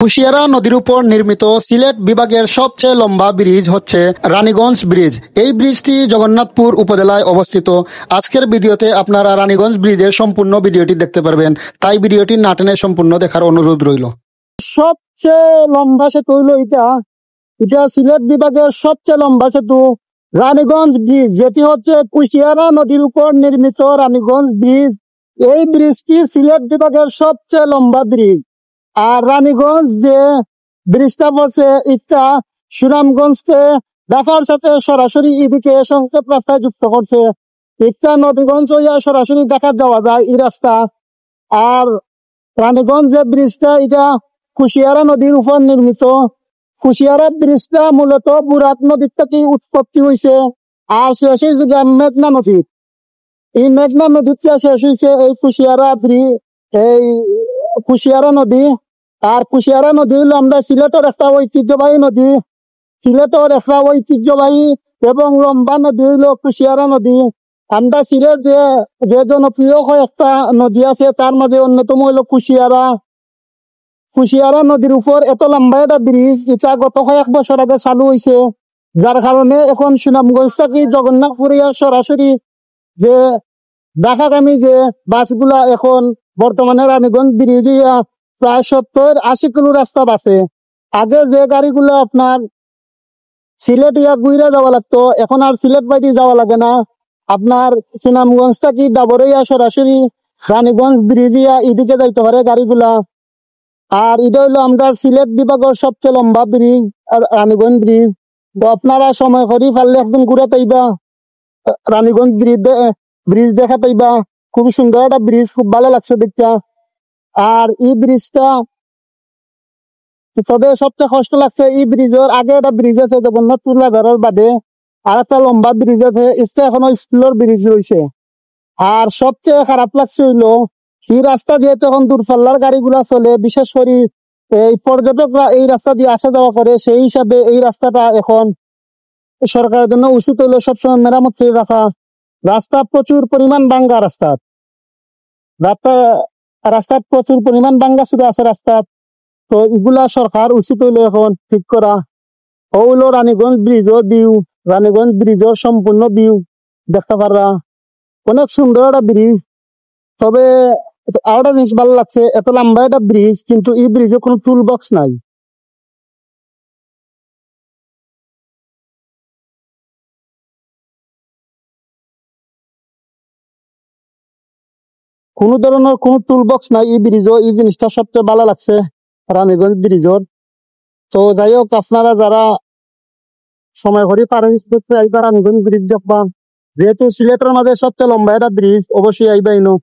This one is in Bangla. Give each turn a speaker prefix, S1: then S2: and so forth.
S1: কুশিয়ারা নদীর উপর নির্মিত সিলেট বিভাগের সবচেয়ে লম্বা ব্রিজ হচ্ছে রানীগঞ্জ ব্রিজ। এই ব্রিজটি জগন্নাথপুর উপজেলায় অবস্থিত। আজকের ভিডিওতে আপনারা রানীগঞ্জ ব্রিজের সম্পূর্ণ ভিডিওটি দেখতে পারবেন, তাই ভিডিওটি না টেনে সম্পূর্ণ দেখার অনুরোধ রইল। সবচেয়ে লম্বা সেতু হইল এটা এটা সিলেট বিভাগের সবচেয়ে লম্বা সেতু রানীগঞ্জ ব্রিজ, যেটি হচ্ছে কুশিয়ারা নদীর উপর নির্মিত রানীগঞ্জ ব্রিজ। এই ব্রিজটি সিলেট বিভাগের সবচেয়ে লম্বা ব্রিজ। আর রানীগঞ্জ যে ব্রিজটা পড়ছে এটা সুনামগঞ্জকে ঢাকার সাথে সরাসরি এদিকে সংক্ষেপ রাস্তায় যুক্ত করছে। এটা নবীগঞ্জ হইয়া সরাসরি ঢাকা যাওয়া যায় এই রাস্তা। আর রানীগঞ্জ যে ব্রিজটা এটা কুশিয়ারা নদীর উপর নির্মিত। কুশিয়ারা ব্রিজটা মূলত বুরাক নদীর থেকে উৎপত্তি হয়েছে আর শেষ হয়েছে মেঘনা নদী। এই মেঘনা নদীতে শেষ হয়েছে এই কুশিয়ারা ব্রিজ, এই কুশিয়ারা নদী। আর কুশিয়ারা নদী হলো আমরা সিলেটের একটা ঐতিহ্যবাহী নদী। সিলেটের একটা ঐতিহ্যবাহী এবং লম্বা নদী হইলো কুশিয়ারা নদী। আমরা সিলেট যে জনপ্রিয় একটা নদী আছে তার মাঝে অন্যতম হইলো কুশিয়ারা। কুশিয়ারা নদীর উপর এত লম্বা একটা ব্রিজ, এটা গত কয়েক বছর আগে চালু হয়েছে, যার কারণে এখন সুনামগঞ্জ থেকে জগন্নাথপুরিয়া সরাসরি যে ঢাকাগামী যে বাসগুলা এখন বর্তমানে রানীগঞ্জ ব্রিজ প্রায় 70-80 কিলো রাস্তা বাসে। আগে যে গাড়িগুলো আপনার সিলেট গুইরা যাওয়া লাগতো, এখন আর সিলেট বাইতে যাওয়া লাগে না। আপনার সুনামগঞ্জ থেকে ডাবরিয়া সরাসরি রানীগঞ্জ ব্রিজ এদিকে যাইতে পারে গাড়িগুলা। আর এটা হইলো আমরা সিলেট বিভাগের সবচেয়ে লম্বা ব্রিজ রানীগঞ্জ ব্রিজ। তো আপনারা সময় করি পারলে একদিন ঘুরে তাইবা রানীগঞ্জ ব্রিজ দেখা তাইবা। খুব সুন্দর একটা ব্রিজ, খুব ভালো লাগছে দেখতে। আর এই ব্রিজটা তবে সবচেয়ে কষ্ট লাগছে, এই ব্রিজের আগে একটা ব্রিজ আছে জগন্নাথপুর বাজারের বাদে, আর একটা লম্বা ব্রিজ আছে, এটা এখনো স্কুলের ব্রিজ রয়েছে। আর সবচেয়ে খারাপ লাগছে হইলো এই রাস্তা যেহেতু এখন দূরপাল্লার গাড়িগুলা চলে, বিশেষ করে এই পর্যটকরা এই রাস্তা দিয়ে আসা যাওয়া করে, সেই হিসাবে এই রাস্তাটা এখন সরকারের জন্য উচিত হইলো সবসময় মেরামত করে রাখা। রাস্তা প্রচুর পরিমাণ ভাঙ্গা, রাস্তার প্রচুর পরিমাণ ভাঙ্গা শুরু আছে রাস্তা। তো এগুলা সরকার উচিত হইলো এখন ঠিক করা। হইলো রানীগঞ্জ ব্রিজের ভিউ, রানীগঞ্জ ব্রিজের সম্পূর্ণ ভিউ দেখতে পাররা। অনেক সুন্দর একটা ব্রিজ। তবে আর একটা জিনিস ভালো লাগছে, এত লম্বা একটা ব্রিজ কিন্তু এই ব্রিজে কোনো টুল বক্স নাই। কোনো ধরনের কোনো টুল বক্স নাই এই ব্রিজও। এই জিনিসটা সবচেয়ে ভালো লাগছে রানীগঞ্জ ব্রিজের। তো যাই হোক, আপনারা যারা সময় করে পারেন রানীগঞ্জ ব্রিজ দেখবা, যেহেতু সিলেটের মাঝে সবচেয়ে লম্বা একটা ব্রিজ, অবশ্যই আইবাইনো।